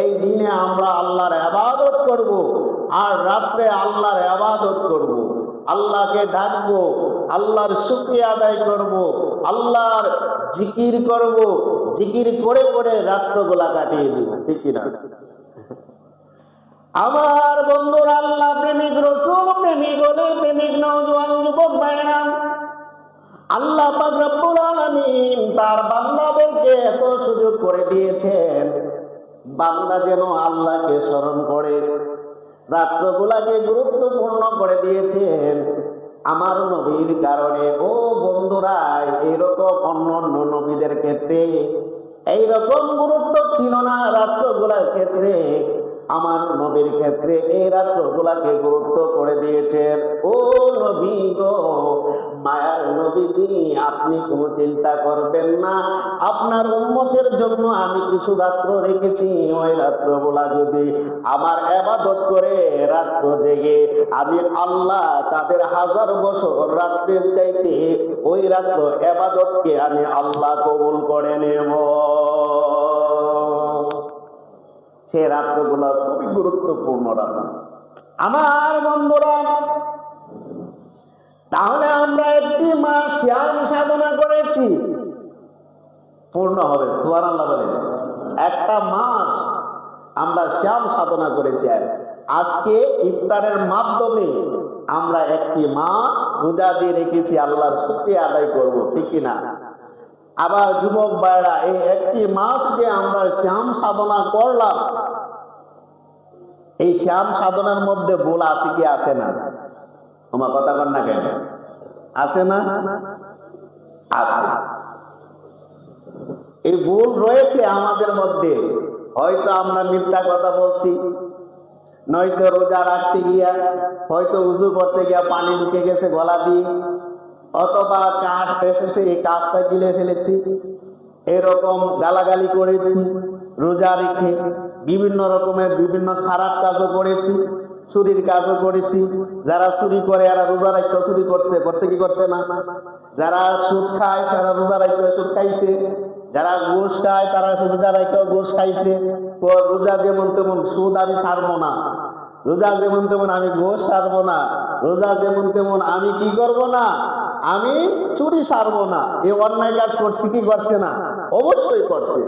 এই দিনে আমরা আল্লাহর ইবাদত করব, আর রাত্রে আল্লাহর ইবাদত করব, আল্লাহকে ডাকবো, আল্লাহর শুকরিয়া আদায় করব, আল্লাহর জিকির করব, জিকির করে করে রাত্রগুলা কাটিয়ে দিব, ঠিক কিনা? আমার বন্ধুরা, আল্লাহ প্রেমিক, রাসূল প্রেমিক, ওলি প্রেমিক নওজোয়ান যুবক ভাইরা, আল্লাহ পাক রব্বুল আলামিন তার বান্দাদেরকে এত সুযোগ করে দিয়েছেন, বান্দা যেন আল্লাহকে স্মরণ করে রাত্রগুলাকে গুরুত্বপূর্ণ করে দিয়েছেন আমার নবীর কারণে। ও বন্ধুরা, এইরকম অন্য অন্য নবীদের ক্ষেত্রে এইরকম গুরুত্ব ছিল না রাত্রগুলার ক্ষেত্রে, আমার নবীর ক্ষেত্রে এই রাত্রগুলাকে গুরুত্ব করে দিয়েছেন। ও নবী গো, মায়ার নবীজি, আপনি কোনো চিন্তা করবেন না, আপনার উম্মতের জন্য আমি কিছু রাত্র রেখেছি। ওই রাত্রগুলা যদি আমার ইবাদত করে রাত্র জেগে আমি আল্লাহ তাদের 1000 বছর রাত্রের চাইতে ওই রাত্র ইবাদতকে আমি আল্লাহ কবুল করে নেব। সে রাত্রগুলো খুবই গুরুত্বপূর্ণ রাত আমার বন্ধুরা। তাহলে আমরা একটি মাস সিয়াম সাধনা করেছি, পূর্ণ হবে, সুবহানাল্লাহ বলেন। একটা মাস আমরা সিয়াম সাধনা করেছি, আজকে ইফতারের মাধ্যমে আমরা একটি মাস রোজা দিয়ে রেখেছি, আল্লাহর শুকরিয়া আদায় করব, ঠিক কিনা? আবার যুবক ভাইরা, এই একটি মাস যে আমরা সিয়াম সাধনা করলাম, এই সিয়াম সাধনার মধ্যে ভুল আছে কি আছে না? তোমার কথা কর না কেন? আছে না? আছে। এই ভুল রয়েছে আমাদের মধ্যে। হয়তো আমরা মিথ্যা কথা বলছি, নয়তো রোজা রাখতে গিয়া হয়তো উযু করতে গিয়া পানি ঢুকে গেছে গলা দিয়ে, অথবা কাশ এসেছে, এই কাশটা গিলে ফেলেছি, এরকম গালাগালি করেছি রোজা রেখে, বিভিন্ন রকমের বিভিন্ন খারাপ কাজও করেছি, চুরির কাজও করেছি। যারা চুরি করে এরা রোজা রাখতে চুরি করছে, করছে কি করছে না? যারা সুদ খায় তারা রোজা রাখতে সুদ খাইছে, যারা ঘুষ খায় তারা রোজা রাখতে ঘুষ খাইছে। রোজা যেমন তেমন সুদ আমি ছাড়বো না, রোজা যেমন তেমন আমি ঘুষ ছাড়বো না, রোজা যেমন তেমন আমি কি করব না, আমি চুরি ছাড়বো না। এই অন্যায় কাজ করছি কি করছে না? অবশ্যই করছে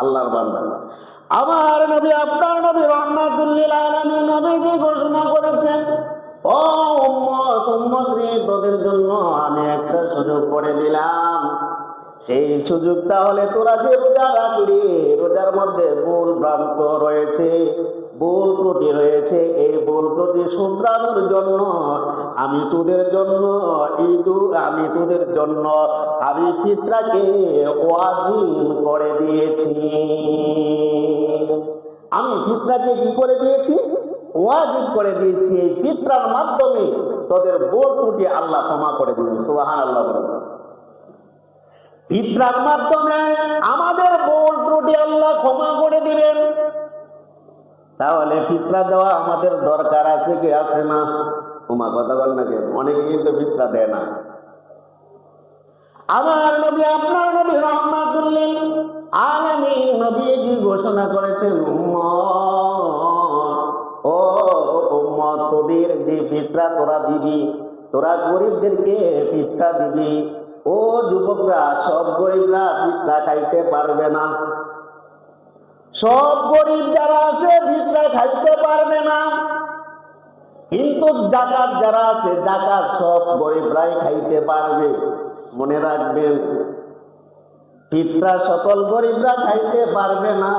আল্লাহর বান্দা। আমার নবী, আপনার নবী রাহমাতুল লিল আলামিন নবীজি ঘোষণা করেছেন, ও উম্মত, উম্মত রে, তোদের জন্য আমি একটা সুযোগ করে দিলাম। সেই সুযোগটা হলে তোরা যে রোজা রাখলি, রোজার মধ্যে ভুল ভ্রান্ত রয়েছে, ভুল ত্রুটি রয়েছে, এই ভুল ত্রুটি শুধরানোর জন্য আমি তোদের জন্য আমি তোদের জন্য আমি ফিতরাকে ওয়াজিব করে দিয়েছি। আমি ফিতরাকে কি করে দিয়েছি? ওয়াজিব করে দিয়েছি। এই ফিতরার মাধ্যমে তোদের ভুল ত্রুটি আল্লাহ ক্ষমা করে দিবেন, সুবহানাল্লাহ বলেন। ফিতরার মাধ্যমে আমাদের ভুল ত্রুটি আল্লাহ ক্ষমা করে দিবেন। তাহলে ফিতরা দেওয়া আমাদের দরকার আছে কি আছে না? তোমার কথা বল না কেন? অনেকে কিন্তু ফিতরা দেয় না। আমার নবী, আপনার নবী রাহমাতুল লিল আলামিন নবীজি ঘোষণা করেছেন, ও উম্মত, তোদের যে ফিতরা তোরা দিবি, তোরা গরিবদেরকে ফিতরা দিবি। ও যুবকরা, সব গরিবরা ফিতরা খাইতে পারবে না, সব গরিব যারা আছে ফিতরা খাইতে পারবে না, কিন্তু যাকাত যারা আছে, যাকাত সব গরিবরাই খাইতে পারবে। মনে রাখবেন, ফিতরা সকল গরিবরা খাইতে পারবে না,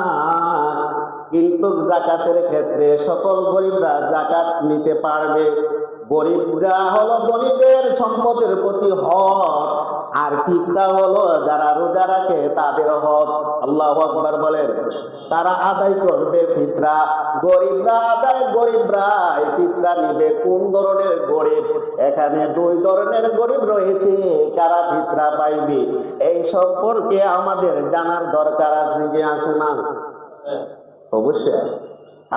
কিন্তু যাকাতের ক্ষেত্রে সকল গরিবরা যাকাত নিতে পারবে। গরিবরা হলো ধনীদের সম্পদের প্রতি হক, আর ফিতরা হলো যারা রোজা রাখে তাদের হক। আল্লাহু আকবার বলেন। তারা আদায় করবে ফিতরা, গরিবরা গরিবরা ফিতরা নিবে। কোন ধরনের গরিব? এখানে 2 ধরনের গরিব রয়েছে। কারা ফিতরা পাইবে এই সম্পর্কে আমাদের জানার দরকার আছে কি আছে না? অবশ্যই আছে।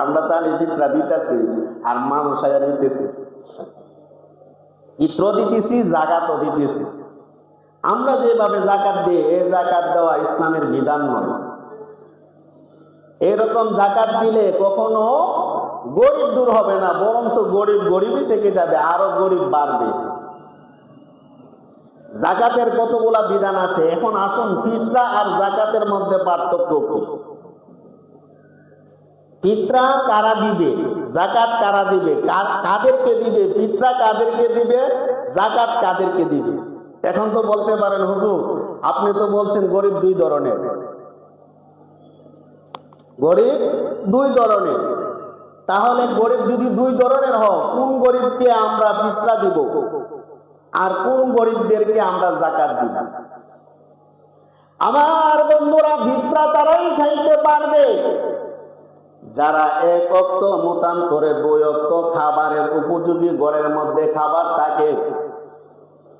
আমরা তাহলে ফিতরা দিতেছি আর মানুষ আয়া নিতেছি, ইত্র দিতেছি, জাকাতও দিতেছি। আমরা যেভাবে জাকাত দিই, এই জাকাত দেওয়া ইসলামের বিধান নয়। এরকম জাকাত দিলে কখনো গরিব দূর হবে না, বরঞ্চ গরিব গরিবই থেকে যাবে, আরো গরিব বাড়বে। জাকাতের কতগুলা বিধান আছে। এখন আসুন ফিতরা আর জাকাতের মধ্যে পার্থক্য কি। ফিতরা কারা দিবে, জাকাত কারা দিবে, কাদেরকে দিবে, ফিতরা কাদেরকে দিবে, জাকাত কাদেরকে দিবে। এখন তো বলতে পারেন হুজুর আপনি তো বলছেন গরিব দুই ধরনের, গরিব দুই ধরনের। তাহলে গরিব যদি দুই ধরনের হয়, কোন গরিবকে আমরা ফিতরা দিব আর কোন গরিবদেরকে আমরা জাকাত দিব? আমার বন্ধুরা, ফিতরা তারাই খাইতে পারবে যারা এক ওয়াক্ত মতান্তরে দুই ওয়াক্ত খাবারের উপযোগী ঘরের মধ্যে খাবার থাকে।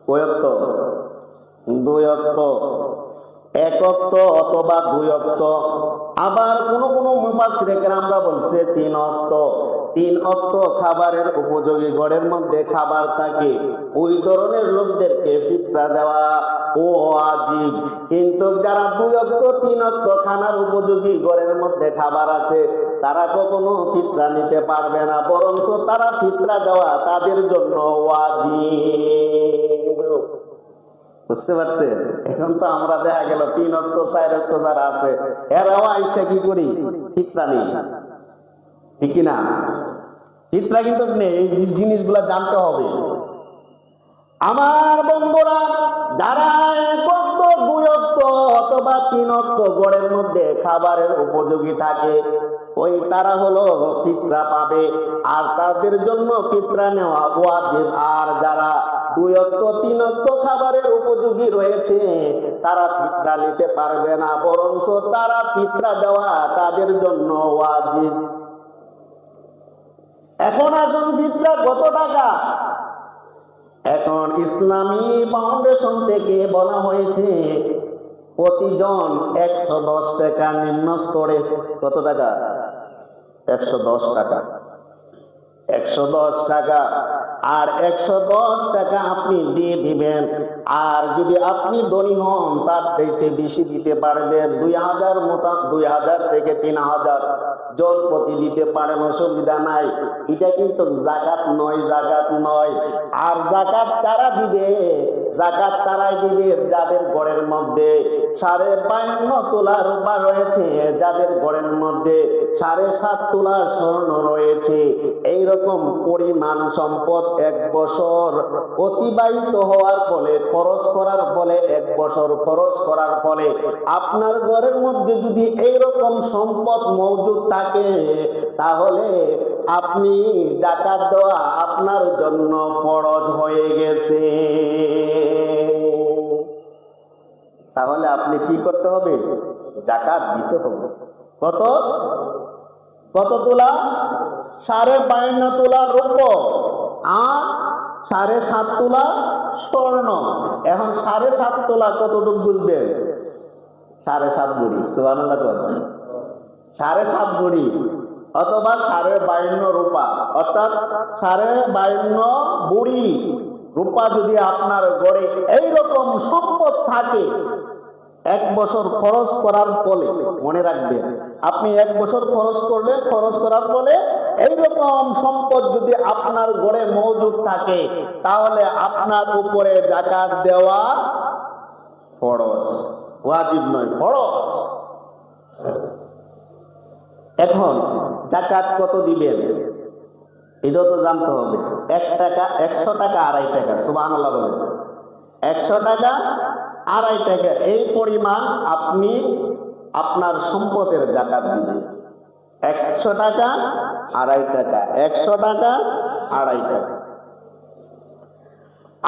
কয় ওয়াক্ত? দুই ওয়াক্ত, এক ওয়াক্ত অথবা দুই ওয়াক্ত। আবার কোন কোন মুফাসসিরে কেরামরা বলছে তিন ওয়াক্ত। তিন ওয়াক্ত খাবারের উপযোগী ঘরের মধ্যে খাবার থাকে, ওই ধরনের লোকদেরকে ফিতরা দেওয়া ও ওয়াজিব। কিন্তু যারা দুই ওয়াক্ত তিন ওয়াক্ত খানার উপযোগী ঘরের মধ্যে খাবার আছে, তারা কখনো ফিতরা নিতে পারবে না, বরঞ্চ তারা ফিতরা দেওয়া তাদের জন্য ওয়াজিব। বুঝতে পারছেন? এখন তো আমরা দেখা গেল তিন ওয়াক্ত চার ওয়াক্ত যারা আছে এরাও আইসা কি করি, ফিতরা নেই, ঠিক কিনা? ফিতরা কিন্তু নেই, এই জিনিসগুলা জানতে হবে। আমার বন্ধুরা, যারা এক ওয়াক্ত দুই ওয়াক্ত অথবা তিন ওয়াক্ত ঘরের মধ্যে খাবারের উপযোগী থাকে, ওই তারা হলো ফিতরা পাবে, আর তাদের জন্য ফিতরা নেওয়া ওয়াজিব। আর যারা দুই ওয়াক্ত তিন ওয়াক্ত খাবারের উপযোগী রয়েছে, তারা ফিতরা নিতে পারবে না, বরঞ্চ তারা ফিতরা দেওয়া তাদের জন্য ওয়াজিব। এখন আসুন ফিতরা কত টাকা? এখন ইসলামী ফাউন্ডেশন থেকে বলা হয়েছে প্রতিজন 110 টাকা নিম্ন স্তরে। কত টাকা? 110 টাকা। 110 টাকা। আর 110 টাকা আপনি দিয়ে দিবেন। আর যদি আপনি ধনী হন, তার থেকে বেশি দিতে পারবেন। 2000 থেকে 3000 জন প্রতি দিতে পারেন, অসুবিধা নাই। এটা কিন্তু জাকাত নয়, জাকাত নয়। আর জাকাত কারা দিবে? জাকাত তারাই দিবে যাদের ঘরের মধ্যে 52.5 তোলা রূপা রয়েছে, যাদের ঘরের মধ্যে 7.5 তোলা স্বর্ণ রয়েছে। এইরকম পরিমাণ সম্পদ 1 বছর অতিবাহিত হওয়ার ফলে, খরচ করার ফলে, 1 বছর খরচ করার ফলে আপনার ঘরের মধ্যে যদি এইরকম সম্পদ মজুদ থাকে, তাহলে আপনি জাকাত দেওয়া আপনার জন্য ফরজ হয়ে গেছে। তাহলে আপনি কি করতে হবে? জাকাত দিতে হবে। কত কত তোলা? 52.5 তোলা রূপ আর 7.5 তোলা স্বর্ণ। এখন 7.5 তোলা কতটুকু বুঝবেন? 7.5 ভরি। সুবহানাল্লাহ। 7.5 ভরি অথবা 52.5 রূপা, অর্থাৎ 52.5 ভরি রূপা যদি আপনার ঘরে এইরকম সম্পদ থাকে, 1 বছর খরচ করার ফলে, মনে রাখবেন, আপনি 1 বছর খরচ করলেন, খরচ করার ফলে এইরকম সম্পদ যদি আপনার ঘরে মজুদ থাকে, তাহলে আপনার উপরে জাকাত দেওয়া ফরজ, ওয়াজিব নয়, ফরজ। এখন জাকাত কত দিবেন এটাও তো জানতে হবে। 1 টাকা, 100 টাকা, 2.5 টাকা। সুবহানাল্লাহ বলেন। 100 টাকা, 2.5 টাকা, এই পরিমাণ আপনি আপনার সম্পদের জাকাত দিবেন। 100 টাকা, 2.5 টাকা, 100 টাকা, 2.5 টাকা।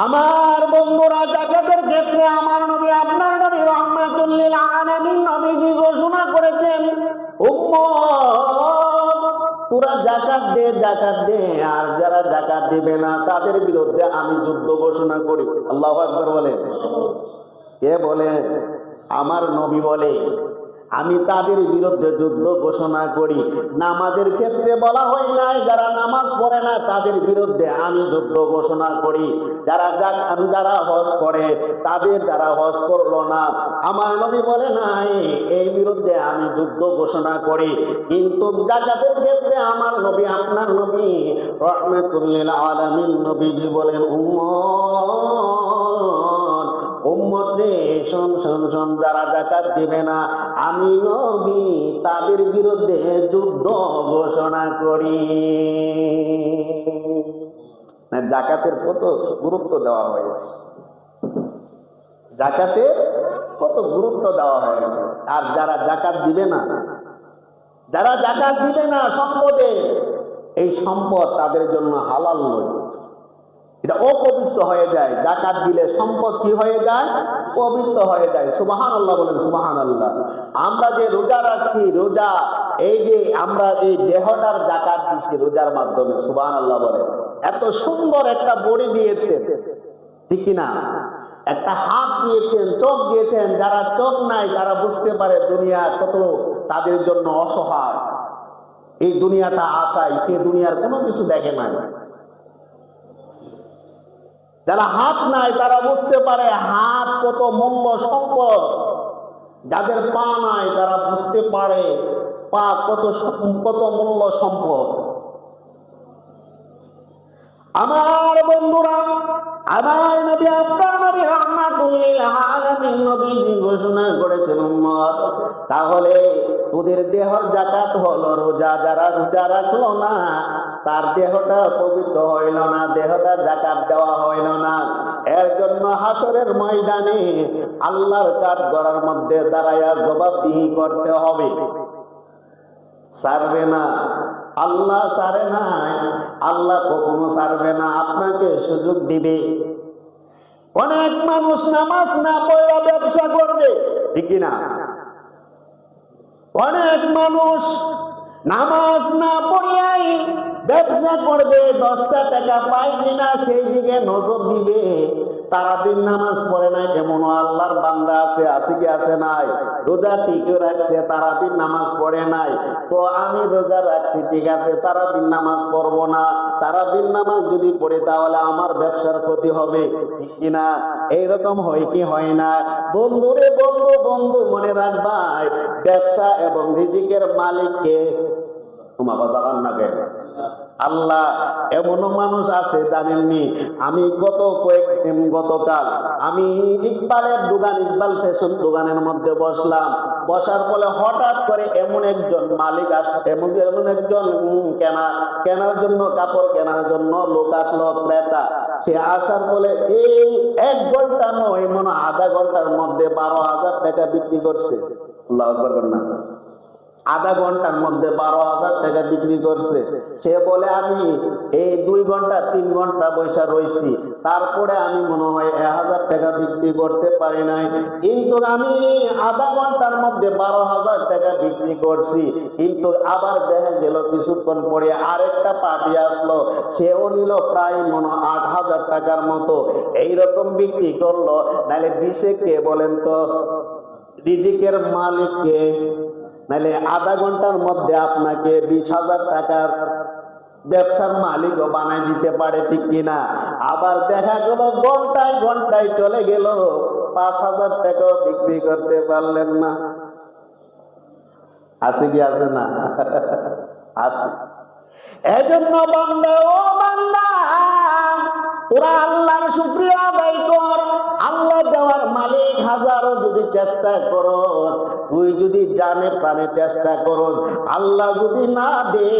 আমার বন্ধুরা, জাকাতের ক্ষেত্রে আমার নবী, আপনার নবী রাহমাতুল লিল আলামিন নবীজি ঘোষণা করেছেন, উম্মত তোরা জাকাত দে, জাকাত দে, আর যারা জাকাত দিবে না তাদের বিরুদ্ধে আমি যুদ্ধ ঘোষণা করি। আল্লাহু আকবার বলেন। কে বলে? আমার নবী বলে। আমি তাদের বিরুদ্ধে যুদ্ধ ঘোষণা করি। নামাজের ক্ষেত্রে বলা হয় নাই যারা নামাজ পড়ে না তাদের বিরুদ্ধে আমি যুদ্ধ ঘোষণা করি। যারা হজ করে তাদের যারা হজ করলো না, আমার নবী বলে নাই এই বিরুদ্ধে আমি যুদ্ধ ঘোষণা করি। কিন্তু যাকাতের ক্ষেত্রে আমার নবী, আপনার নবী রাহমাতুল লিল আলামিন নবীজি বলেন, উম্মত রে শোন শোন শোন, যারা যাকাত দিবে না আমি নবী তাদের বিরুদ্ধে যুদ্ধ ঘোষণা করি। যাকাতের কত গুরুত্ব দেওয়া হয়েছে, যাকাতের কত গুরুত্ব দেওয়া হয়েছে। আর যারা যাকাত দিবে না, যারা যাকাত দিবে না সম্পদে, এই সম্পদ তাদের জন্য হালাল নয়, এটা অপবিত্র হয়ে যায়। যাকাত দিলে সম্পদ কি হয়ে যায়? পবিত্র হয়ে যায়। সুবহানাল্লাহ বলেন, সুবহানাল্লাহ। আমরা যে রোজা রাখছি, রোজা এই যে আমরা এই দেহটার যাকাত দিছি রোজার মাধ্যমে, সুবহানাল্লাহ বলেন। এত সুন্দর একটা বডি দিয়েছেন, ঠিক কিনা? একটা হাত দিয়েছেন, চোখ দিয়েছেন। যারা চোখ নাই তারা বুঝতে পারে দুনিয়া কত তাদের জন্য অসহায়। এই দুনিয়াটা আশায়, সে দুনিয়ার কোনো কিছু দেখে নাই। যারা হাত নাই তারা বুঝতে পারে হাত কত মূল্য সম্পদ। যাদের পা নাই তারা বুঝতে পারে পা কত মূল্য সম্পদ। আমার বন্ধুরা, আমার নবী, আপনার নবী রাহমাতুল লিল আলামিন নবীজি ঘোষণা করেছেন, উম্মত তাহলে তোদের দেহর যাকাত হলো রোজা। যারা রোজা রাখলো না তার দেহটা পবিত্র হইল না, দেহটা যাকাত দেওয়া হইল না। এর জন্য হাসরের ময়দানে আল্লাহর কাঠগড়ার মধ্যে দাঁড়াইয়া জবাবদিহি করতে হবে। ছাড়বে না, আল্লাহ ছাড়ে নাই, আল্লাহ কখনো ছাড়বে না, আপনাকে সুযোগ দিবে। অনেক মানুষ নামাজ না পড়ে ব্যবসা করবে, ঠিক না? অনেক মানুষ নামাজ না পড়িয়াই ব্যবসা করবে, 10টা টাকা পায় কিনা সেই দিকে নজর দিবে। তারাবির নামাজ পড়ে নাই এমনও আল্লাহর বান্দা আছে, আছে কি আছে নাই? রোজা ঠিকই রাখছে, তারাবির নামাজ পড়ে নাই। তো আমি রোজা রাখছি ঠিক আছে, তারাবির নামাজ পড়বো না। তারাবির নামাজ যদি পড়ে তাহলে আমার ব্যবসার ক্ষতি হবে, ঠিক কিনা? এইরকম হয় কি হয় না? বন্ধুরে, বন্ধু বন্ধু মনে রাখবাই, ব্যবসা এবং রিজিকের মালিককে আল্লাহ। এমনও মানুষ আছে জানেননি, আমি গতকাল আমি ইকবালের দোকান, ইকবাল ফ্যাশন দোকানের মধ্যে বসলাম। বসার পরে হঠাৎ করে এমন একজন মালিক এমন একজন কেনার জন্য, কাপড় কেনার জন্য লোক আসলো, ক্রেতা। সে আসার পরে এই 1 ঘন্টা নয়, মনে আধা ঘন্টার মধ্যে 12,000 টাকা বিক্রি করছে। আল্লাহু আকবার না? আধা ঘন্টার মধ্যে 12,000 টাকা বিক্রি করছে। সে বলে আমি এই 2 ঘন্টা 3 ঘন্টা বৈশা রয়েছি, তারপরে আমি মনে হয় 1,000 টাকা বিক্রি করতে পারি নাই, কিন্তু আমি আধা ঘন্টার মধ্যে 12,000 টাকা বিক্রি করছি। কিন্তু আবার দেখা গেল কিছুক্ষণ পরে আরেকটা পার্টি আসলো, সেও নিল প্রায় মনে 8,000 টাকার মতো। এইরকম বিক্রি করলো। নাহলে দিছে কে বলেন তো? রিজিকের মালিককে। নাহলে আধা ঘন্টার মধ্যে আপনাকে 20,000 টাকার ব্যবসার মালিকও বানাই দিতে পারে, ঠিক কিনা? আবার দেখা গেল ঘন্টায় ঘন্টায় চলে গেল, 5,000 টাকাও বিক্রি করতে পারলেন না। আছে কি আছে না? আছে। এজন্য বান্দা, ও বান্দা, তোরা আল্লাহর শুকরিয়া আদায় কর। আল্লাহ দেওয়ার মালিক, হাজারো যদি চেষ্টা করো, তুই যদি জানে প্রাণে চেষ্টা করস, আল্লাহ যদি না দে,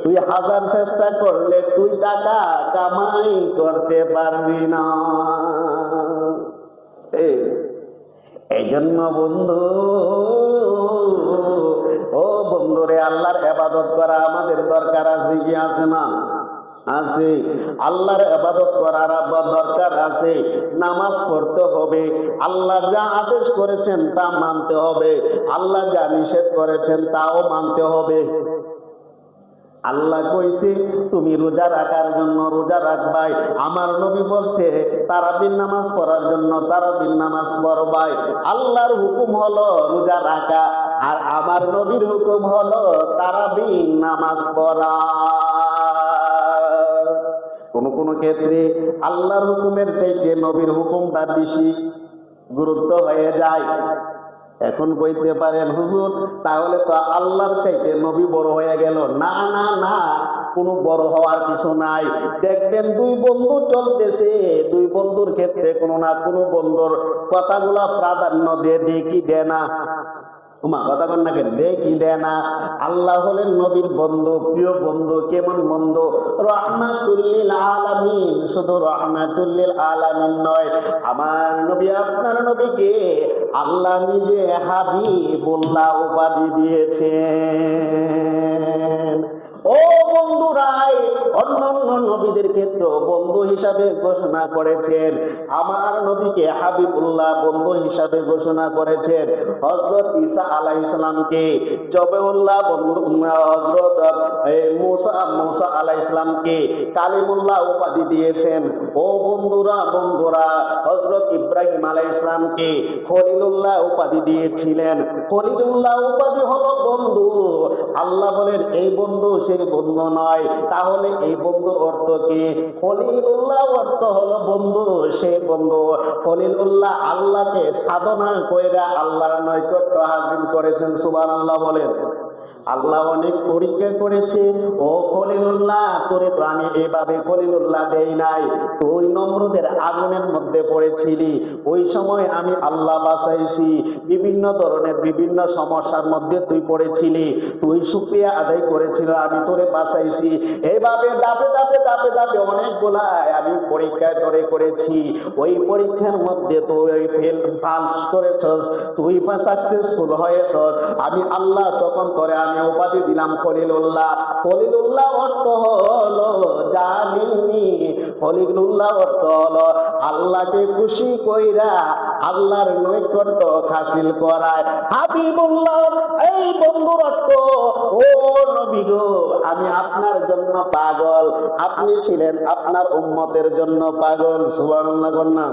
তুই 1000 চেষ্টা করলে তুই টাকা কামাই করতে পারবি না। এই জন্য বন্ধু, ও বন্ধুরে, আল্লাহর ইবাদত করা আমাদের দরকার আছে কি আছে না? আছে। আল্লাহর ইবাদত করার দরকার আছে। নামাজ পড়তে হবে, আল্লাহ যা আদেশ করেছেন তা মানতে হবে, আল্লাহ যা নিষেধ করেছেন তাও মানতে হবে। আল্লাহ কইছে তুমি রোজা রাখার জন্য রোজা রাখবাই। আমার নবী বলছে তারাবির নামাজ পড়ার জন্য তারাবির নামাজ পড়বাই। আল্লাহর হুকুম হলো রোজা রাখা। আর আমার নবীর হুকুম হলো তারাবির নামাজ পড়া। কোন কোন ক্ষেত্রে আল্লাহর হুকুমের চাইতে নবীর হুকুমটা বেশি গুরুত্ব হয়ে যায়। এখন বলতে পারেন হুজুর তাহলে তো আল্লাহর চাইতে নবী বড় হয়ে গেল। না না না, কোনো বড় হওয়ার কিছু নাই। দেখবেন দুই বন্ধু চলতেছে, দুই বন্ধুর ক্ষেত্রে কোনো না কোনো বন্ধুর কথাগুলা প্রাধান্য দিয়ে কি দেয় না? কথা কন না কেন, কি দেয় না? আল্লাহ হলেন নবীর বন্ধু, প্রিয় বন্ধু। কেমন বন্ধু? রহমাতুল্লিল আলামিন। শুধু রহমাতুল্লিল আলামিন নয়, আমার নবী আপনার নবীকে আল্লাহ নিজে হাবিবুল্লাহ উপাধি দিয়েছেন। ও বন্ধুরাই, অন্যান্য নবীদের ক্ষেত্রে বন্ধু হিসাবে ঘোষণা করেছেন, আমার নবীকে হাবিবুল্লাহ বন্ধু হিসাবে ঘোষণা করেছেন। হযরত ঈসা আলাইহিস সালামকে জবেউল্লাহ বন্ধু, হযরত মুসা আলাইহিস সালামকে কালিমুল্লাহ উপাধি দিয়েছেন। ও বন্ধুরা হযরত ইব্রাহিম আলাইহিস সালামকে খলিলুল্লাহ উপাধি দিয়েছিলেন। খলিলুল্লাহ উপাধি হলো বন্ধু। আল্লাহ বলেন এই বন্ধু সেই বন্ধু নয়। তাহলে এই বন্ধুর অর্থ কি? খলিলুল্লাহ অর্থ হলো বন্ধু, সেই বন্ধু। খলিলুল্লাহ আল্লাহকে সাধনা কইরা আল্লাহর নৈকট্য হাসিল করেছেন। সুবহানাল্লাহ বলেন। আল্লাহ অনেক পরীক্ষা করেছে। ও খলিলুল্লাহ, তোরে তো আমি এভাবে খলিলুল্লাহ দেই নাই। তুই নমরুদের আগুনের মধ্যে পড়েছিলি, ওই সময় আমি আল্লাহ বাঁচাইছি। বিভিন্ন ধরনের বিভিন্ন সমস্যার মধ্যে তুই পড়েছিলি, তুই শুকরিয়া আদায় করেছিল, আমি তোরে বাঁচাইছি। এইভাবে ধাপে ধাপে ধাপে ধাপে অনেকগুলাই আমি পরীক্ষায় তোরে করেছি। ওই পরীক্ষার মধ্যে তুই পাস করেছস, তুই সাকসেসফুল হয়েছস। আমি আল্লাহ তখন তোরে আমি উপাধি দিলাম খলিলুল্লাহ। খলিলুল্লাহ অর্থ হলো জানেননি, খলিলুল্লাহ অর্থ হলো আল্লাহকে খুশি কইরা আল্লাহর নৈকট্য হাসিল করায়। হাবিবুল্লাহ এই বন্ধুর অর্থ, ও নবী গো, আমি আপনার জন্য পাগল, আপনি ছিলেন আপনার উম্মতের জন্য পাগল। সুবহানাল্লাহ কন্যা,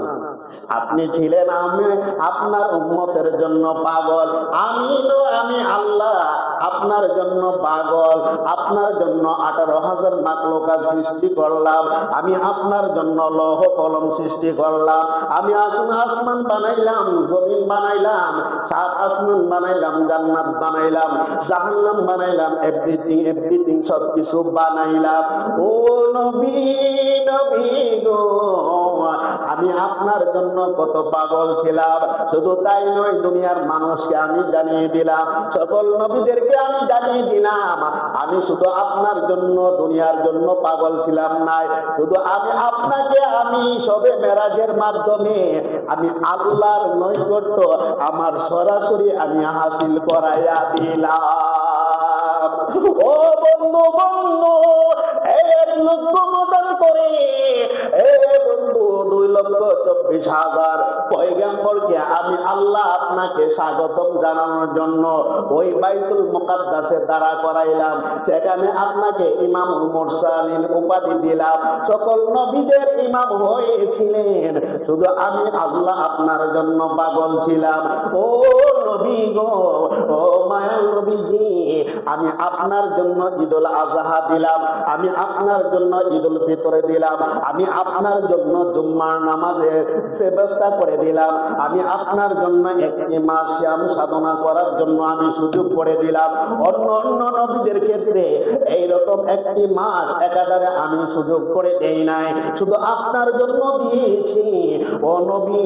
আপনি ছিলেন আমি আপনার উম্মতের জন্য পাগল। আমি আল্লাহ আপনার জন্য পাগল। আপনার জন্য 18,000 মাখলুকাত সৃষ্টি করলাম। আমি আপনার জন্য লৌহ কলম সৃষ্টি করলাম। আমি আসমান বানাইলাম, জমিন বানাইলাম, 7 আসমান বানাইলাম, জান্নাত বানাইলাম, জাহান্নাম বানাইলাম, এভরিথিং সবকিছু বানাইলাম। ও নবী গো, আমি আপনার জন্য কত পাগল ছিলাম। শুধু তাই নয়, দুনিয়ার মানুষকে আমি জানিয়ে দিলাম, সকল নবীদেরকে আমি জানিয়ে দিলাম, আমি শুধু আপনার জন্য দুনিয়ার জন্য পাগল ছিলাম নাই। শুধু আমি আপনাকে আমি সবে মেরাজের মাধ্যমে আমি আল্লাহর নৈকট্য আমার সরাসরি আমি হাসিল করাইয়া দিলাম। ও বন্ধু, 1 লক্ষ মতন করে, বন্ধু 2,24,000 পয়গম্বরকে আমি আল্লাহ আপনাকে স্বাগতম জানানোর জন্য ওই বাইতুল মুকাদ্দাসে দাঁড়া করাইলাম। সেখানে আপনাকে ইমামুল মুরসালিন উপাধি দিলাম। সকল নবীদের ইমাম হয়েছিলেন, শুধু আমি আল্লাহ আপনার জন্য পাগল ছিলাম। ও নবী গো, ও মায়ার নবীজি, আমি আপনার জন্য ঈদুল আজহা দিলাম, আমি আপনার জন্য ঈদুল ফিতর দিলাম, আমি আপনার জন্য জুম্মার নামাজের ব্যবস্থা করে দিলাম, আমি আপনার জন্য একটি মাস শ্যাম সাধনা করার জন্য আমি সুযোগ করে দিলাম। অন্য নবীদের ক্ষেত্রে এইরকম একটি মাস একাধারে আমি সুযোগ করে দেই নাই, শুধু আপনার জন্য দিয়েছি। ও নবী,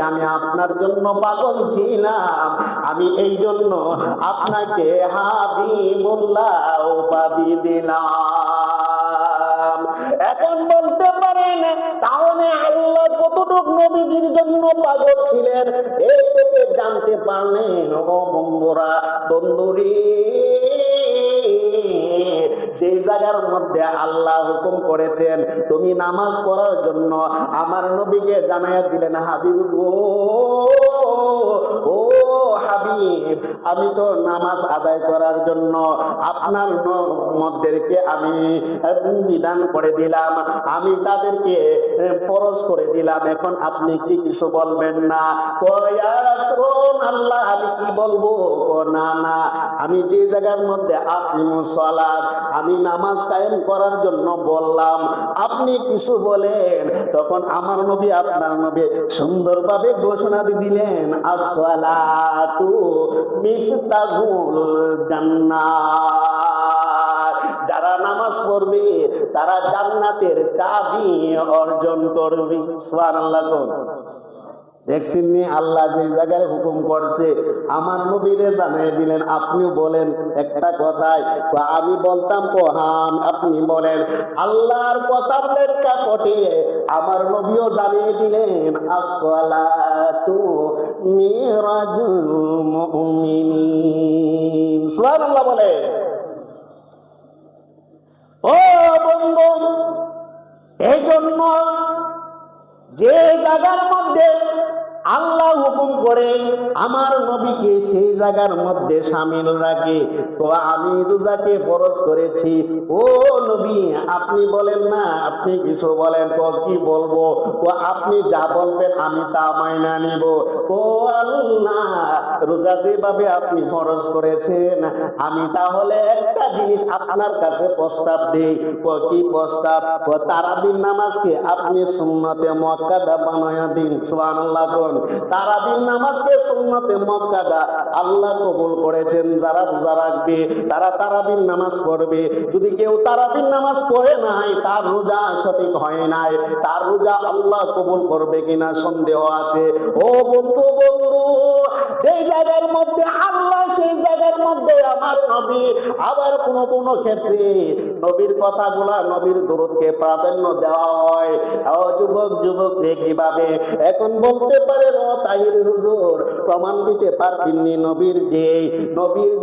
আমি আপনার জন্য পাগল ছিলাম। আমি এই জন্য আপনাকে হাবিবুল্লাহ উপাধি দিলাম। এখন বলতে পারেন তাহলে আল্লাহ কতটুকু নবীজির জন্য পাগল ছিলেন, এই থেকে জানতে পারলেন। ও বন্ধুরে, যে জায়গার মধ্যে আল্লাহ হুকুম করেছেন তুমি নামাজ পড়ার জন্য, আমার নবীকে জানাইয়া দিলেন, হাবিব গো ও হাবিব, আমি তো নামাজ আদায় করার জন্য আপনার মধ্যেকে আমি বিধান করে দিলাম, আমি তাদেরকে ফরজ করে দিলাম, এখন আপনি কি কিছু বলবেন না? ইয়া রাসূলুল্লাহ, আমি কি বলবো? না না, আমি যে জায়গার মধ্যে আকিমুস সালাত, আমি নামাজ কায়েম করার জন্য বললাম, আপনি কিছু বলেন। তখন আমার নবী, আপনার নবী সুন্দরভাবে ঘোষণা দিয়ে দিলেন, as-salatu মিফতাহুল জান্নাত, যারা নামাজ পড়বে তারা জান্নাতের চাবি অর্জন করবে। সুবহানাল্লাহ। দেখছেন নি আল্লাহ যে জায়গায় হুকুম করছে আমার নবীরে জানিয়ে দিলেন, আপনিও বলেন একটা কথায়, আমি বলতাম কোহান, আপনি বলেন। আল্লাহর কথার প্রেক্ষাপটে আমার নবীও জানিয়ে দিলেন, as-salatu মিরাজুল মুমিনিন। সুবহানাল্লাহ বলে। ও বন্ধু, এই জন্য যে জায়গার মধ্যে আল্লাহ হুকুম করে আমার নবীকে সেই জায়গার মধ্যে শামিল রাখে। তো আমি রোজাকে ফরজ করেছি, ও নবী আপনি বলেন না, আপনি কিছু বলেন। কি বলবো? আপনি যা বলবেন আমি তা মাইনা নিব। ও আল্লাহ, রোজা যেভাবে আপনি ফরজ করেছেন, আমি তাহলে একটা জিনিস আপনার কাছে প্রস্তাব দিই। কি প্রস্তাব? তারাবির নামাজকে আপনি সুন্নতে মুআক্কাদা বানায়া দিন। সুবহানাল্লাহ। তারাবির নামাজকে সুন্নতে মুআক্কাদা আল্লাহ কবুল করেছেন। যারা রোজা রাখবে তারা তারাবির নামাজ পড়বে। যদি কেউ তারাবির নামাজ পড়ে নাই, তার রোজা সঠিক হয় নাই, তার রোজা আল্লাহ কবুল করবে কিনা সন্দেহ আছে। ও বন্ধু, যেই জায়গার মধ্যে আল্লাহ, সেই জায়গার মধ্যে আমার নবী। আবার কোন কোন ক্ষেত্রে নবীর কথাগুলা, নবীর দরুদকে প্রাধান্য দেওয়া হয়। ও যুবক কিভাবে এখন বলতে পারেন, ও তাহির হুজুর প্রমাণ দিতে পারবেননি নবীর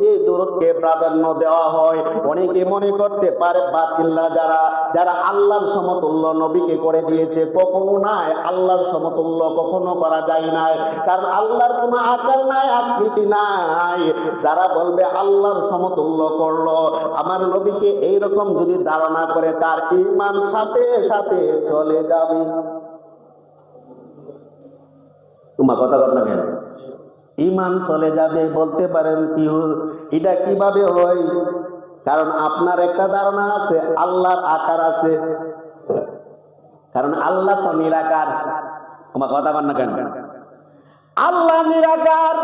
যে দরুদকে প্রাধান্য দেওয়া হয়? অনেকে মনে করতে পারে বাতিল্লা যারা আল্লাহর সমতুল্য নবীকে করে দিয়েছে। কখনো নাই, আল্লাহর সমতুল্য কখনো করা যায় নাই, কারণ আল্লাহর কোনো আকার নাই, আকৃতি নাই। যারা বলবে আল্লাহর সমতুল্য করলো আমার নবীকে, এইরকম যদি ধারণা করে, তার ঈমান সাথে সাথে চলে যাবে। তোমার কথা বল না কেন? ঈমান চলে যাবে। বলতে পারেন কি এটা কিভাবে হয়? কারণ আপনার একটা ধারণা আছে আল্লাহর আকার আছে, কারণ আল্লাহ তো নিরাকার। তোমার কথা বল না কেন? আল্লাহ নিরাকার,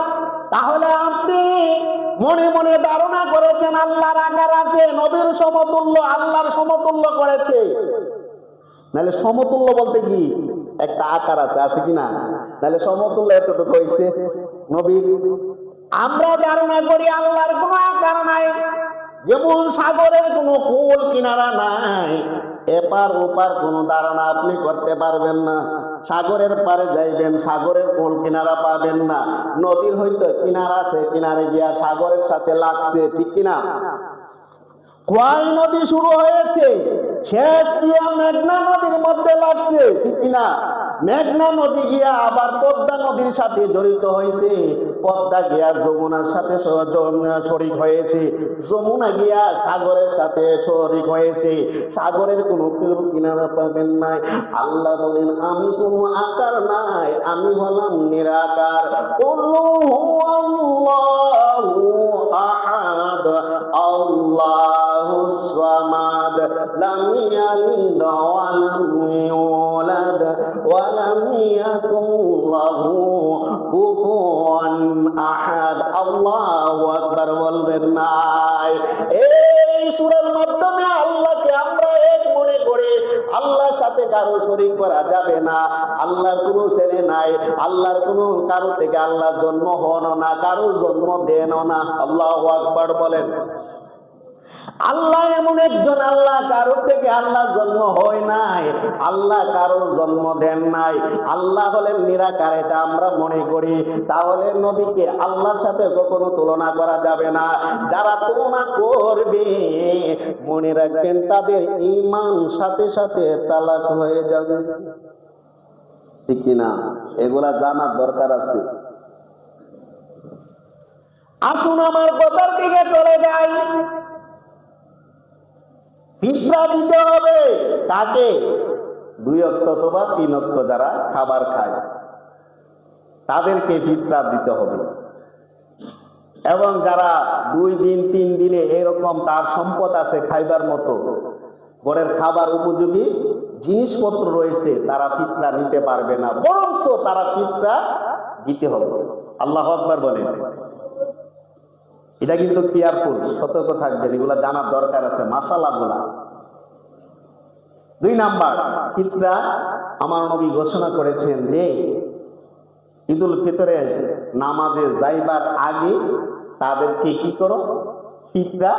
তাহলে আপনি মনে মনে ধারণা করেছেন আল্লাহর আকার আছে, নবীর সমতুল্য, আল্লাহর সমতুল্য করেছে। নাহলে সমতুল্য বলতে কি একটা আকার আছে কিনা? নাহলে সমতুল্য এতটুকু হয়েছে নবীর। আমরা ধারণা করি আল্লাহর কোনো আকার নাই, যেমন সাগরের কোনো কোল কিনারা নাই, এপার ওপার কোনো ধারণা আপনি করতে পারবেন না। সাগরের পারে যাইবেন, সাগরের কোল কিনারা পাবেন না। নদীর হয়তো কিনারা আছে, কিনারে গিয়া সাগরের সাথে লাগছে, ঠিক কিনা? কোয়াই নদী শুরু হয়েছে, শেষ গিয়া মেঘনা নদীর মধ্যে লাগছে, ঠিক কিনা? মেঘনা নদী গিয়া আবার পদ্মা নদীর সাথে জড়িত হয়েছে, পদ্মা গিয়া যমুনার সাথে শরিক হয়েছে, যমুনা গিয়া সাগরের সাথে শরিক হয়েছে। সাগরের কোনো কিনারা পাবেন নাই। আল্লাহ বলেন আমি কোনো আকার নাই, আমি হলাম নিরাকার। আল্লাহু আহাদ আল্লাহুস সামাদ লাম ইয়ালিদ ওয়া লাম ইউলাদ ওয়া লাম ইয়াকুল লাহু কুফুয়ান আহাদ। আল্লাহু আকবার বলবেন নাই। এই সূরার মাধ্যমে আল্লাহকে আমরা এক মনে করে আল্লাহর সাথে কারো শরীক করা যাবে না। আল্লাহর কোনো ছেলে নাই, আল্লাহর কোনো কারো থেকে আল্লাহ জন্ম হন না, কারো জন্ম দেন না। আল্লাহু আকবার বলেন। আল্লাহ এমন একজন আল্লাহ, কারো থেকে আল্লাহ জন্ম হয় নাই, আল্লাহ কারোর জন্ম দেন নাই। আল্লাহ হলেন নিরাকার, এটা আমরা মনে করি। তাহলে নবীকে আল্লাহর সাথে কখনো তুলনা করা যাবে না। যারা তুলনা করবে মনে রাখবেন তাদের ঈমান সাথে সাথে তালাক হয়ে যাবে, ঠিক কিনা? এগুলা জানার দরকার আছে। আসুন আমার কথার দিকে চলে যাই। ফিতরা দিতে হবে কাকে? 2 ওয়াক্ত অথবা 3 ওয়াক্ত যারা খাবার খায় তাদেরকে ফিতরা দিতে হবে। এবং যারা 2 দিন 3 দিনে এরকম তার সম্পদ আছে খাইবার মতো, ঘরের খাবার উপযোগী জিনিসপত্র রয়েছে, তারা ফিতরা নিতে পারবে না, বরঞ্চ তারা ফিতরা দিতে হবে। আল্লাহু আকবার বলেন। এটা কিন্তু কেয়ারফুল, সতর্ক থাকবেন, এগুলা জানার দরকার আছে মাসালাগুলা। 2 নাম্বার, ফিতরা আমার নবী ঘোষণা করেছেন যে ঈদুল ফিতরের নামাজে যাইবার আগে তাদেরকে কি করো? ফিতরা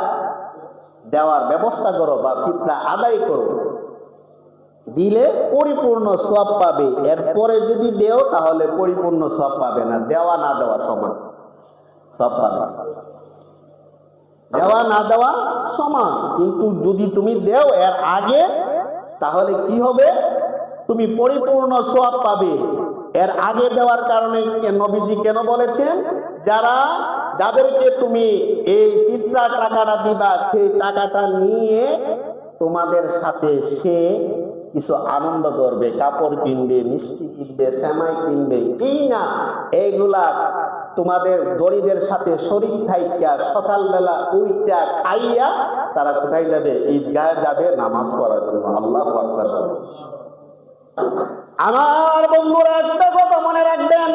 দেওয়ার ব্যবস্থা করো বা ফিতরা আদায় করো, দিলে পরিপূর্ণ সওয়াব পাবে। এরপরে যদি দেও তাহলে পরিপূর্ণ সওয়াব পাবে না, দেওয়া না দেওয়া সমান সওয়াব পাবে। দেওয়া না দেওয়া সমান, কিন্তু যদি তুমি দেও এর আগে তাহলে কি হবে? তুমি পরিপূর্ণ সওয়াব পাবে। এর আগে দেওয়ার কারণে নবীজি কেন বলেছেন? যাদেরকে তুমি এই ফিতরা টাকাটা দিবা, সেই টাকাটা নিয়ে তোমাদের সাথে সে কিছু আনন্দ করবে, কাপড় কিনবে, মিষ্টি কিনবে, সেমাই কিনবে, এই না এইগুলা তোমাদের দরিদের সাথে শরীক থাইকা সকালবেলা উইটা খাইয়া তারা কোথায় যাবে? ঈদগাহে যাবে নামাজ পড়ার জন্য। আল্লাহু আকবার। আমার বন্ধুরা একটা কথা মনে রাখবেন,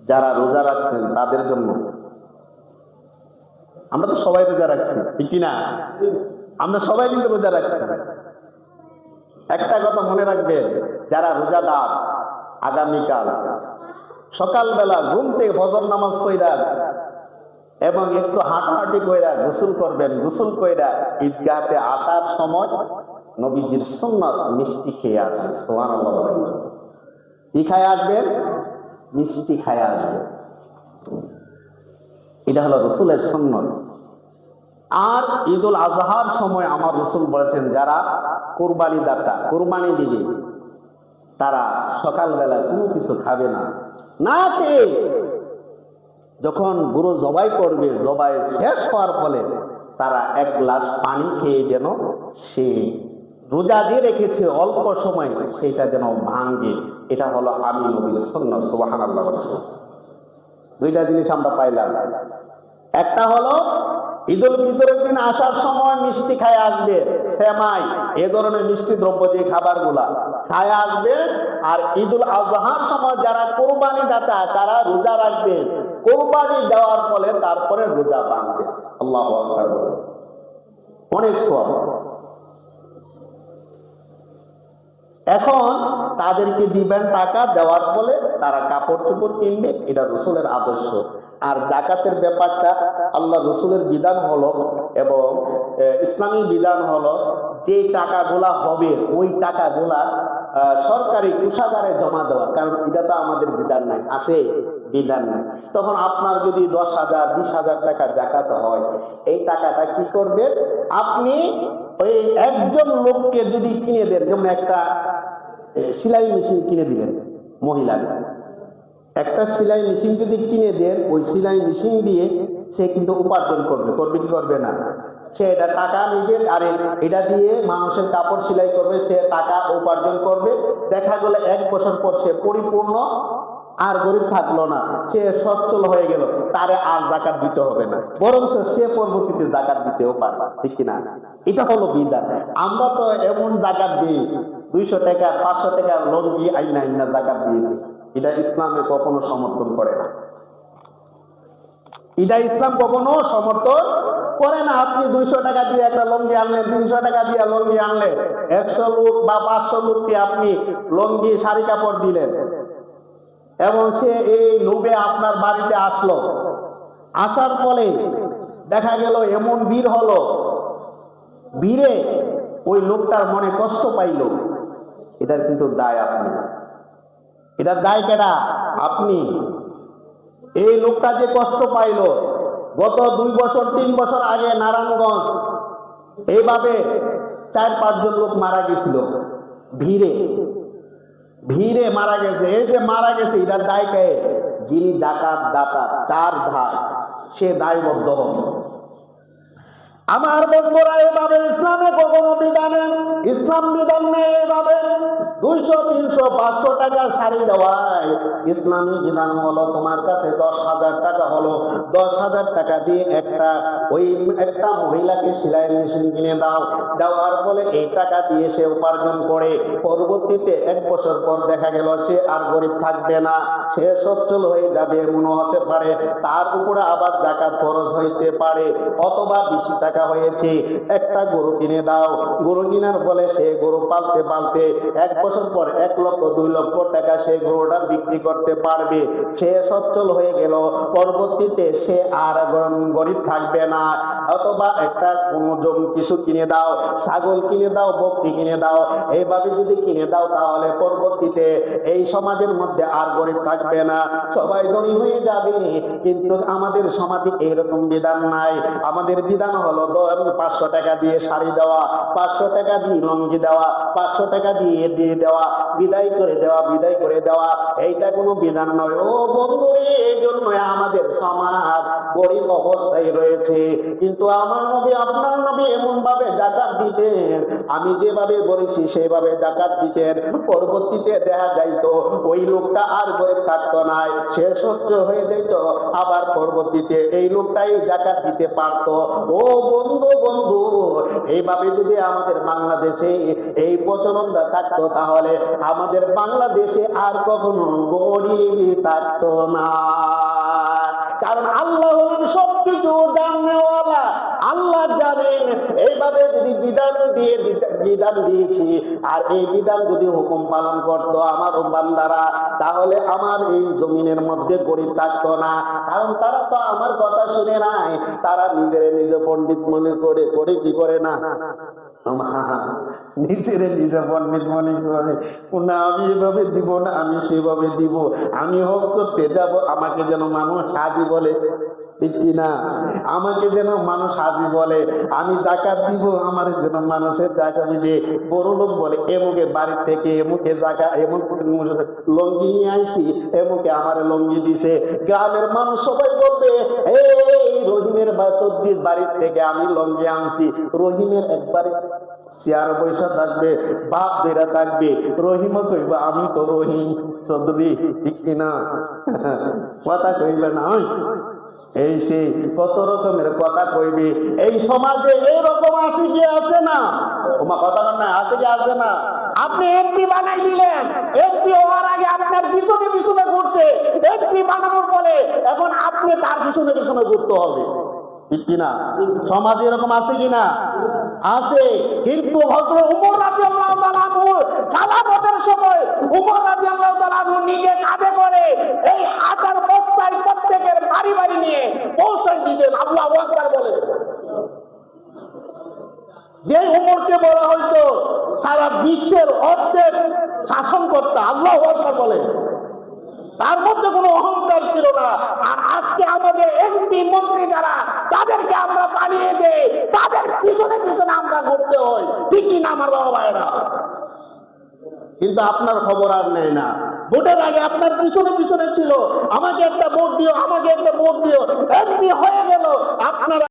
যারা রোজা রাখছেন তাদের জন্য, আমরা তো সবাই রোজা রাখছি, ঠিক কিনা? আমরা সবাই কিন্তু রোজা রাখছি। একটা কথা মনে রাখবেন, যারা রোজাদার আগামীকাল সকালবেলা ঘুম থেকে ফজর নামাজ পড়া এবং একটু হাঁটাহাঁটি কইরা গোসল করবেন, গোসল কইরা ঈদগাহতে আসার সময় নবীজির সুন্নাত মিষ্টি খেয়ে আসবেন। সুবহানাল্লাহ। কি খায় আসবেন? মিষ্টি খায় আসবেন। এটা হলো রাসূলের সুন্নাত। আর ঈদুল আজহার সময় আমার রাসূল বলেছেন, যারা কুরবানি দাতা কুরবানি দিবে তারা সকালবেলা কোনো কিছু খাবে না, না খেয়ে যখন গরু জবাই করবে, জবাই শেষ হওয়ার ফলে তারা 1 গ্লাস পানি খেয়ে যেন সে রোজা দিয়ে রেখেছে অল্প সময় সেটা যেন ভাঙে। এটা হলো আমি নবীর সুন্নাত। সুবহানাল্লাহ। 2টা জিনিস আমরা পাইলাম। একটা হলো ঈদুল ফিতরের দিন আসার সময় মিষ্টি খায় আসবে, সেমাই এ ধরনের মিষ্টি দ্রব্য যে খাবারগুলা খায় আসবে। আর ঈদুল আজহার সময় যারা কোরবানি দাতা তারা রোজা রাখবে, কোরবানি দেওয়ার ফলে তারপরে রোজা ভাঙবে। আল্লাহু আকবার। অনেক সওয়াব। এখন তাদেরকে দিবেন টাকা, দেওয়ার ফলে তারা কাপড় চোপড় কিনবে, এটা রাসূলের আদর্শ। আর যাকাতের ব্যাপারটা আল্লাহ রাসূলের বিধান হলো এবং ইসলামী বিধান হলো, যে টাকাগুলা হবে ওই টাকাগুলা সরকারি কোষাগারে জমা দেওয়া। কারণ এটা তো আমাদের বিধান নাই, আছে বিধান নাই। তখন আপনার যদি 10,000 20,000 টাকা যাকাত হয়, এই টাকাটা কি করবেন? আপনি ওই একজন লোককে যদি কিনে দেন, যেমন একটা সেলাই মেশিন কিনে দিলেন, মহিলা একটা সেলাই মেশিন যদি কিনে দেন, ওই সেলাই মেশিন দিয়ে সে কিন্তু উপার্জন করবে, করবে কি করবে না? সে এটা টাকা নিবে, আর এটা দিয়ে মানুষের কাপড় সেলাই করবে, সে টাকা উপার্জন করবে। দেখা গেল 1 বছর পর সে পরিপূর্ণ আর গরিব থাকলো না, সে সচ্ছল হয়ে গেল, তারে আর জাকাত দিতে হবে না, বরং সে পরবর্তীতে জাকাত দিতেও পারবে, ঠিক কিনা? এটা হলো বিধান। আমরা তো এমন জাকাত দিই, 200 টাকা 500 টাকা লঙ্গি আইনা জাকাত দিয়ে দিই। এটা ইসলামে কখনো সমর্থন করে না, এটা ইসলাম কখনো সমর্থন করে না। আপনি 200 টাকা দিয়ে একটা লঙ্গি আনলেন, 300 টাকা দিয়ে লঙ্গি আনলেন, 100 লোক বা 500 লোককে আপনি লঙ্গি শাড়ি কাপড় দিলেন এবং সে এই লোভে আপনার বাড়িতে আসলো। আসার ফলে দেখা গেল এমন ভিড় হলো, ভিড়ে ওই লোকটার মনে কষ্ট পাইল, এটার কিন্তু দায় আপনি। এটার দায় কেডা? আপনি। এই লোকটা যে কষ্ট পাইল, গত 2 বছর 3 বছর আগে নারায়ণগঞ্জ এইভাবে 4-5 জন লোক মারা গেছিল, ভিড়ে ভিড়ে মারা গেছে। এই যে মারা গেছে, এটার দায় কে? যিনি জাকাত দাতা তার দায়, সে দায়বদ্ধ হবে। আমার বন্ধুরা, এভাবে ইসলামে কখনো বিধানে ইসলাম বিধান নেই এভাবে 200, 300, 500 টাকা শাড়ি দেওয়ায়। ইসলামী বিধান হলো তোমার কাছে 10,000 টাকা হলো, 10,000 টাকা দিয়ে একটা মহিলাকে সেলাই মেশিন কিনে দাও। দেওয়ার ফলে এই টাকা দিয়ে সে উপার্জন করে পরবর্তীতে 1 বছর পর দেখা গেল সে আর গরিব থাকবে না, সে সচ্ছল হয়ে যাবে, মনে হতে পারে। তার উপরে আবার জাকাত খরচ হইতে পারে, অথবা বেশি টাকা হয়েছে, একটা গরু কিনে দাও। গরু কেনার ফলে সে গরু পালতে পালতে 1 বছর পর 1 লক্ষ 2 লক্ষ টাকা সে গরুটা বিক্রি করতে পারবে, সে সচ্ছল হয়ে গেল। পরবর্তীতে সে আর গরিব থাকবে না। অথবা একটা কোনো জমি কিছু কিনে দাও, ছাগল কিনে দাও, বকরি কিনে দাও। এইভাবে যদি কিনে দাও তাহলে পরবর্তীতে এই সমাজের মধ্যে আর গরিব থাকবে না, সবাই ধনী হয়ে যাবে। কিন্তু আমাদের সমাজে এরকম বিধান নাই। আমাদের বিধান হলো 500 টাকা দিয়ে শাড়ি দেওয়া, 500 টাকা দিয়ে লঙ্গি দেওয়া, 500 টাকা দিয়ে দেওয়া, বিদায় করে দেওয়া। এইটা কোনো বিধান নয় ও বন্ধুরে। এই জন্য আমাদের সমাজ গরিব অবস্থায় রয়েছে। কিন্তু আমার নবী, আপনার নবী এমন ভাবে জাকাত দিতেন, আমি যেভাবে বলেছি সেভাবে জাকাত দিতেন। পরবর্তীতে দেখা যাইতো ওই লোকটা আর গরিব থাকতো না, সে সহ্য হয়ে যেত। আবার পরবর্তীতে এই লোকটাই জাকাত দিতে পারতো। ও বন্ধু, এইভাবে যদি আমাদের বাংলাদেশে এই প্রচলনটা থাকতো তাহলে আমাদের বাংলাদেশে আর কখনো গরিব থাকতো না। কারণ আল্লাহ হলেন সবকিছু জানেওয়ালা, আল্লাহ জানেন। এইভাবে যদি বিধান দিয়েছি, আর এই বিধান যদি হুকুম পালন করতো আমার বান্দারা, তাহলে আমার এই জমিনের মধ্যে গরিব থাকতো না। কারণ তারা তো আমার কথা শুনে নাই, তারা নিজে পণ্ডিত মনে করে কি করে না, নিজে পণ্ডিত মনে করে না, আমি এভাবে দিব না, আমি সেভাবে দিব, আমি হজ করতে যাব, আমাকে যেন মানুষ হাজি বলে, ঠিক কিনা? আমাকে যেন মানুষ হাজি বলে, আমি জাকাত দিব, আমার যেন মানুষের জাকাত দিয়ে বড় লোক বলে, এমুকে বাড়ির থেকে এমুকে জায়গা এমন লঙ্গি নিয়ে আইছি, এমুকে আমার লঙ্গি দিছে। গ্রামের মানুষ সবাই বলবে, এই রহিমের বা চৌধুরীর বাড়ির থেকে আমি লঙ্গি আনছি। রহিমের একবারে চেয়ার বৈশা থাকবে, বাপ দেরা থাকবে, রহিমও কইব আমি তো রহিম চৌধুরী, ঠিক কিনা? কথা কইবে না, এই সেই কত রকমের কথা কইবে। এই সমাজে এইরকম আছে কি আছে না? ওমা কথা না, আছে কি আছে না? আপনি এমপি বানাই দিলেন, এমপি হওয়ার আগে আপনার পিছনে ঘুরছে, এমপি বানানোর পরে এখন আপনি তার পিছনে ঘুরতে হবে, ঠিক কিনা? সমাজে এরকম আছে কিনা? আছে। কিন্তু হযরত ওমর রাদিয়াল্লাহু তাআলা আনহু খেলাফতের সময় ওমর রাদিয়াল্লাহু তাআলা আনহু নিজে কাঁধে করে এই আটার বস্তায় প্রত্যেকের বাড়ি নিয়ে পৌঁছে দিতেন। আল্লাহু আকবার বলে। যে ওমরকে বলা হয়তো সারা বিশ্বের অর্ধেক শাসন করতে, আল্লাহু আকবার বলে, তার মধ্যে কোনো অহংকার ছিল না। আর আজকে আমাদের এমপি মন্ত্রী যারা, তাদেরকে আমরা বানিয়ে দেই, তাদের পিছনে আমরা ঘুরতে হয়, ঠিক কিনা আমার বাবা ভাইরা? কিন্তু আপনার খবর আর নেই না। ভোটের আগে আপনার পিছনে ছিল, আমাকে একটা ভোট দিও, আমাকে একটা ভোট দিও, এমপি হয়ে গেল আপনারা